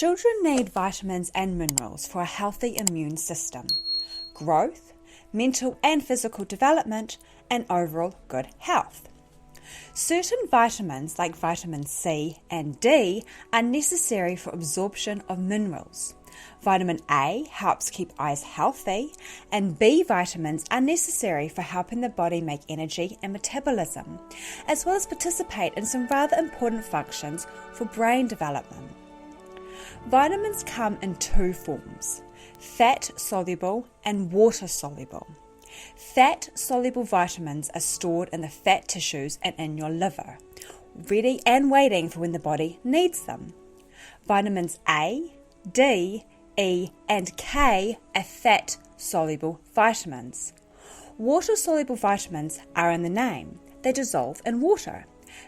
Children need vitamins and minerals for a healthy immune system, growth, mental and physical development, and overall good health. Certain vitamins like vitamin C and D are necessary for absorption of minerals. Vitamin A helps keep eyes healthy, and B vitamins are necessary for helping the body make energy and metabolism, as well as participate in some rather important functions for brain development. Vitamins come in two forms: fat-soluble and water-soluble. Fat-soluble vitamins are stored in the fat tissues and in your liver, ready and waiting for when the body needs them. Vitamins A, D, E, and K are fat-soluble vitamins. Water-soluble vitamins are in the name. They dissolve in water.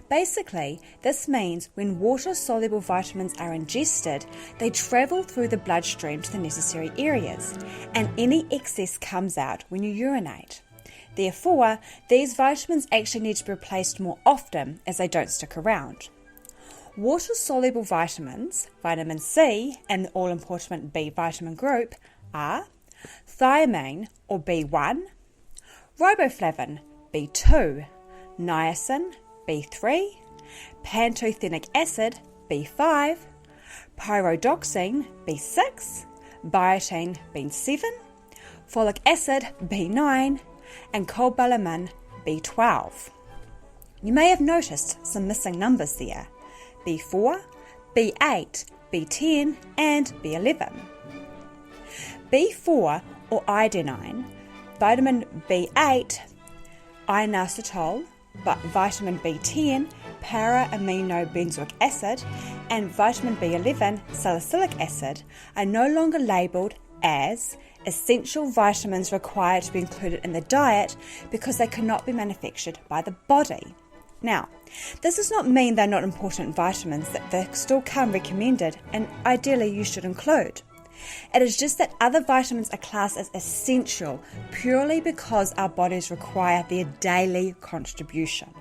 Basically, this means when water-soluble vitamins are ingested, they travel through the bloodstream to the necessary areas, and any excess comes out when you urinate. Therefore, these vitamins actually need to be replaced more often as they don't stick around. Water-soluble vitamins, vitamin C, and the all-important B vitamin group are thiamine or B1, riboflavin B2, niacin B3, pantothenic acid B5, pyridoxine B6, biotin B7, folic acid B9, and cobalamin B12. You may have noticed some missing numbers there: B4, B8, B10, and B11. B4 or iodine, vitamin B8, inositol, but vitamin B10, para-aminobenzoic acid, and vitamin B11, salicylic acid, are no longer labelled as essential vitamins required to be included in the diet because they cannot be manufactured by the body. Now, this does not mean they're not important vitamins, that they still come recommended and ideally you should include. It is just that other vitamins are classed as essential purely because our bodies require their daily contribution.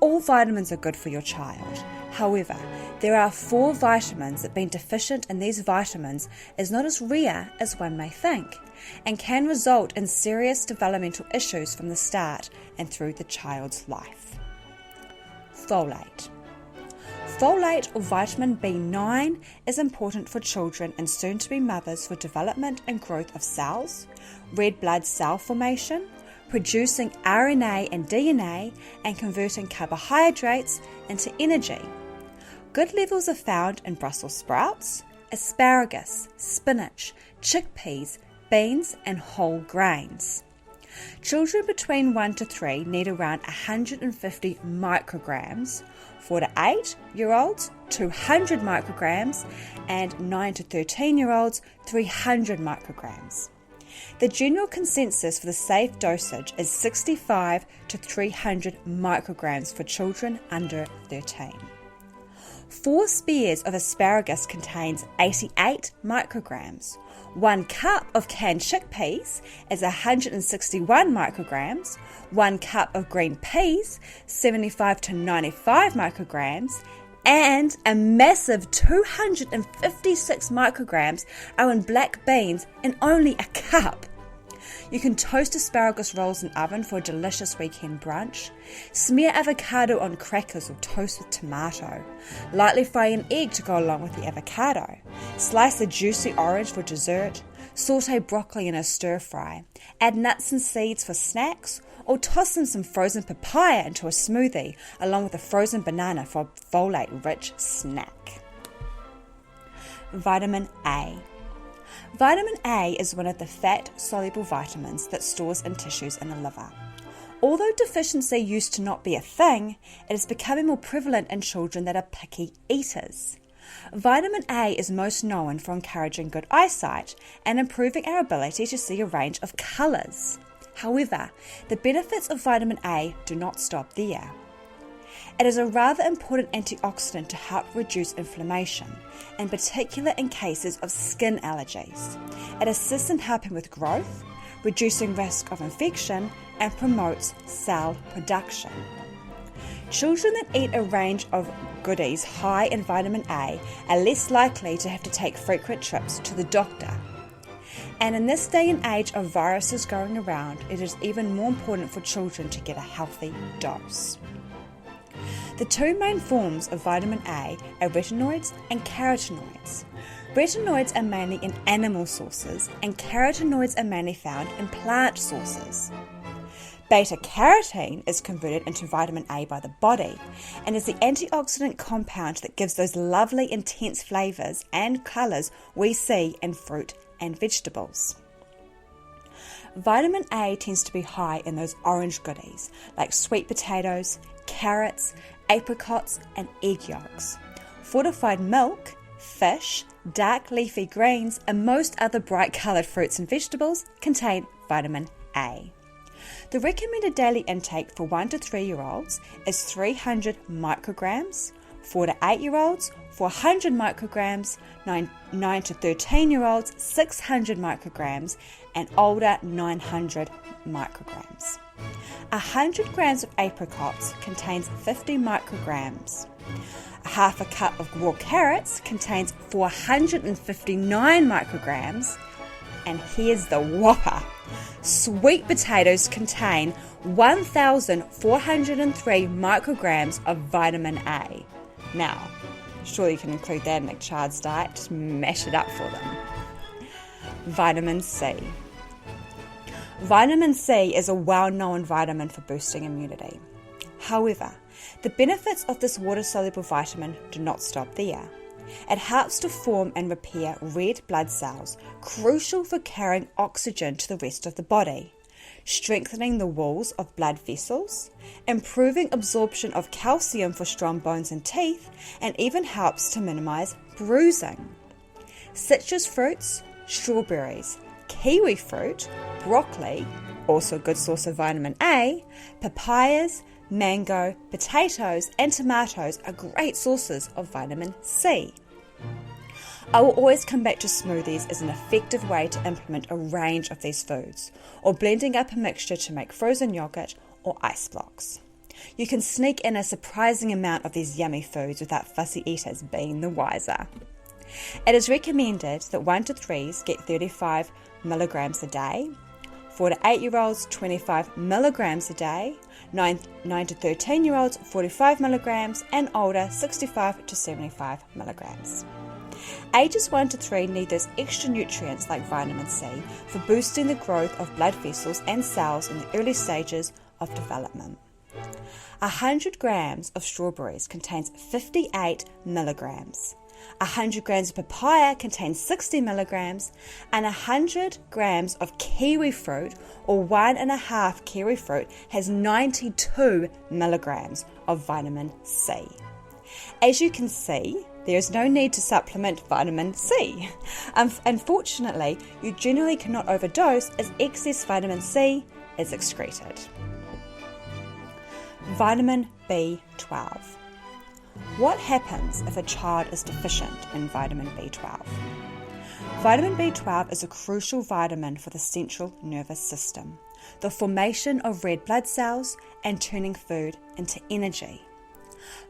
All vitamins are good for your child. However, there are 4 vitamins that being deficient in these vitamins is not as rare as one may think, and can result in serious developmental issues from the start and through the child's life. Folate. Folate or vitamin B9 is important for children and soon-to-be mothers for development and growth of cells, red blood cell formation, producing RNA and DNA, and converting carbohydrates into energy. Good levels are found in Brussels sprouts, asparagus, spinach, chickpeas, beans, and whole grains. Children between 1 to 3 need around 150 micrograms, 4 to 8-year-olds 200 micrograms, and 9 to 13-year-olds 300 micrograms. The general consensus for the safe dosage is 65 to 300 micrograms for children under 13. 4 spears of asparagus contains 88 micrograms. 1 cup of canned chickpeas is 161 micrograms. 1 cup of green peas, 75 to 95 micrograms. And a massive 256 micrograms are in black beans in only a cup. You can toast asparagus rolls in the oven for a delicious weekend brunch. Smear avocado on crackers or toast with tomato. Lightly fry an egg to go along with the avocado. Slice a juicy orange for dessert. Saute broccoli in a stir fry. Add nuts and seeds for snacks, or toss in some frozen papaya into a smoothie along with a frozen banana for a folate-rich snack. Vitamin A. Vitamin A is one of the fat-soluble vitamins that stores in tissues in the liver. Although deficiency used to not be a thing, it is becoming more prevalent in children that are picky eaters. Vitamin A is most known for encouraging good eyesight and improving our ability to see a range of colours. However, the benefits of vitamin A do not stop there. It is a rather important antioxidant to help reduce inflammation, in particular in cases of skin allergies. It assists in helping with growth, reducing risk of infection, and promotes cell production. Children that eat a range of goodies high in vitamin A are less likely to have to take frequent trips to the doctor. And in this day and age of viruses going around, it is even more important for children to get a healthy dose. The two main forms of vitamin A are retinoids and carotenoids. Retinoids are mainly in animal sources, and carotenoids are mainly found in plant sources. Beta-carotene is converted into vitamin A by the body and is the antioxidant compound that gives those lovely intense flavours and colours we see in fruit and vegetables. Vitamin A tends to be high in those orange goodies like sweet potatoes, carrots, apricots and egg yolks. Fortified milk, fish, dark leafy greens and most other bright coloured fruits and vegetables contain vitamin A. The recommended daily intake for 1 to 3 year olds is 300 micrograms, 4 to 8 year olds 400 micrograms, 9 to 13 year olds 600 micrograms and older 900 micrograms. 100 grams of apricots contains 50 micrograms. Half a cup of raw carrots contains 459 micrograms. And here's the whopper. Sweet potatoes contain 1,403 micrograms of vitamin A. Now, surely you can include that in a child's diet. Just mash it up for them. Vitamin C. Vitamin C is a well-known vitamin for boosting immunity. However, the benefits of this water-soluble vitamin do not stop there. It helps to form and repair red blood cells, crucial for carrying oxygen to the rest of the body, strengthening the walls of blood vessels, improving absorption of calcium for strong bones and teeth, and even helps to minimize bruising. Citrus fruits, strawberries, kiwi fruit, broccoli, also a good source of vitamin A, papayas, mango, potatoes and tomatoes are great sources of vitamin C. I will always come back to smoothies as an effective way to implement a range of these foods, or blending up a mixture to make frozen yogurt or ice blocks. You can sneak in a surprising amount of these yummy foods without fussy eaters being the wiser. It is recommended that 1 to 3s get 35 milligrams a day, 4 to 8 year olds 25 milligrams a day, 9 to 13 year olds 45 milligrams and older 65 to 75 milligrams. Ages 1 to 3 need those extra nutrients like vitamin C for boosting the growth of blood vessels and cells in the early stages of development. 100 grams of strawberries contains 58 milligrams. 100 grams of papaya contains 60 milligrams, and 100 grams of kiwi fruit or 1.5 kiwi fruit has 92 milligrams of vitamin C. As you can see, there is no need to supplement vitamin C. Unfortunately, you generally cannot overdose as excess vitamin C is excreted. Vitamin B12. What happens if a child is deficient in vitamin B12? Vitamin B12 is a crucial vitamin for the central nervous system, the formation of red blood cells, and turning food into energy.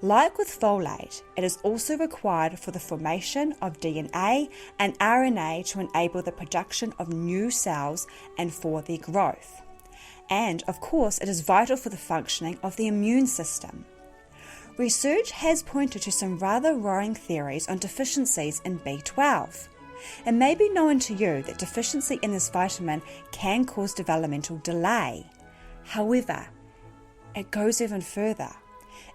Like with folate, it is also required for the formation of DNA and RNA to enable the production of new cells and for their growth. And, of course, it is vital for the functioning of the immune system. Research has pointed to some rather worrying theories on deficiencies in B12. It may be known to you that deficiency in this vitamin can cause developmental delay. However, it goes even further.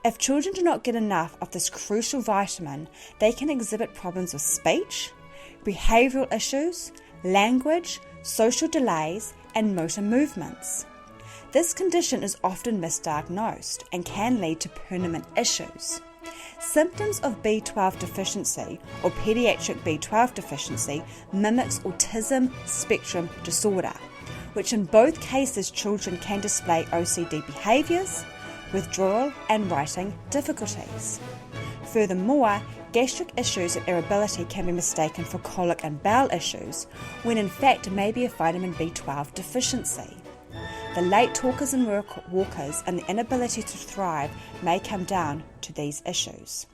If children do not get enough of this crucial vitamin, they can exhibit problems with speech, behavioural issues, language, social delays, and motor movements. This condition is often misdiagnosed and can lead to permanent issues. Symptoms of B12 deficiency or pediatric B12 deficiency mimics autism spectrum disorder, which in both cases children can display OCD behaviours, withdrawal and writing difficulties. Furthermore, gastric issues and irritability can be mistaken for colic and bowel issues, when in fact it may be a vitamin B12 deficiency. the late talkers and walkers and the inability to thrive may come down to these issues,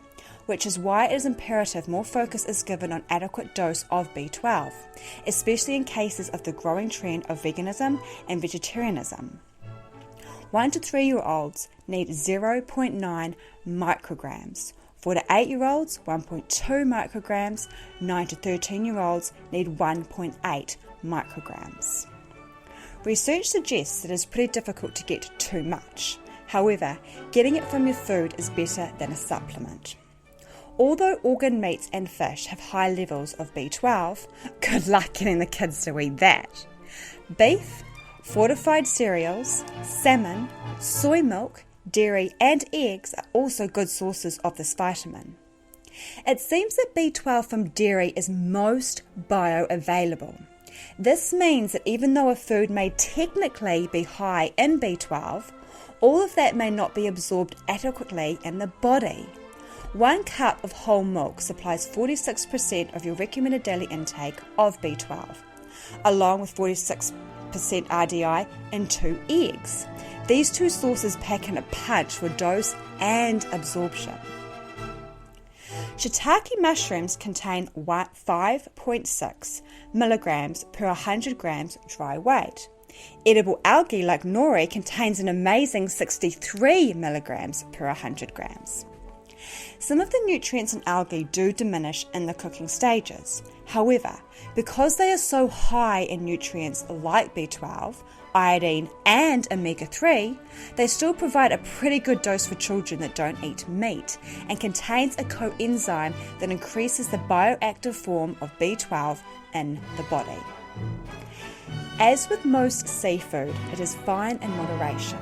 which is why it is imperative more focus is given on adequate dose of B12, especially in cases of the growing trend of veganism and vegetarianism. 1 to 3-year-olds need 0.9 micrograms. 4 to 8-year-olds, 1.2 micrograms. 9 to 13-year-olds need 1.8 micrograms. Research suggests that it is pretty difficult to get too much. However, getting it from your food is better than a supplement. Although organ meats and fish have high levels of B12, good luck getting the kids to eat that. Beef, fortified cereals, salmon, soy milk, dairy and eggs are also good sources of this vitamin. It seems that B12 from dairy is most bioavailable. This means that even though a food may technically be high in B12, all of that may not be absorbed adequately in the body. 1 cup of whole milk supplies 46% of your recommended daily intake of B12, along with 46% RDI in 2 eggs. These 2 sources pack in a punch for dose and absorption. Shiitake mushrooms contain 5.6 milligrams per 100 grams dry weight. Edible algae like nori contains an amazing 63 milligrams per 100 grams. Some of the nutrients in algae do diminish in the cooking stages. However, because they are so high in nutrients like B12, iodine and omega-3, they still provide a pretty good dose for children that don't eat meat and contains a coenzyme that increases the bioactive form of B12 in the body. As with most seafood, it is fine in moderation.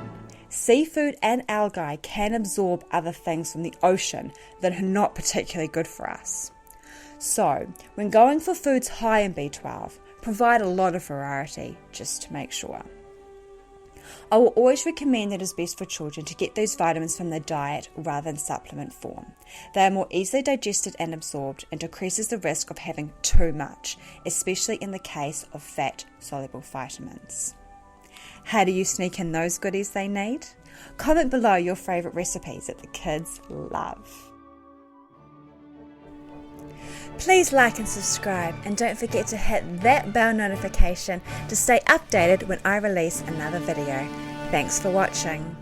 Seafood and algae can absorb other things from the ocean that are not particularly good for us. So, when going for foods high in B12, provide a lot of variety just to make sure. I will always recommend that it is best for children to get those vitamins from their diet rather than supplement form. They are more easily digested and absorbed and decreases the risk of having too much, especially in the case of fat-soluble vitamins. How do you sneak in those goodies they need? Comment below your favourite recipes that the kids love. Please like and subscribe, and don't forget to hit that bell notification to stay updated when I release another video. Thanks for watching.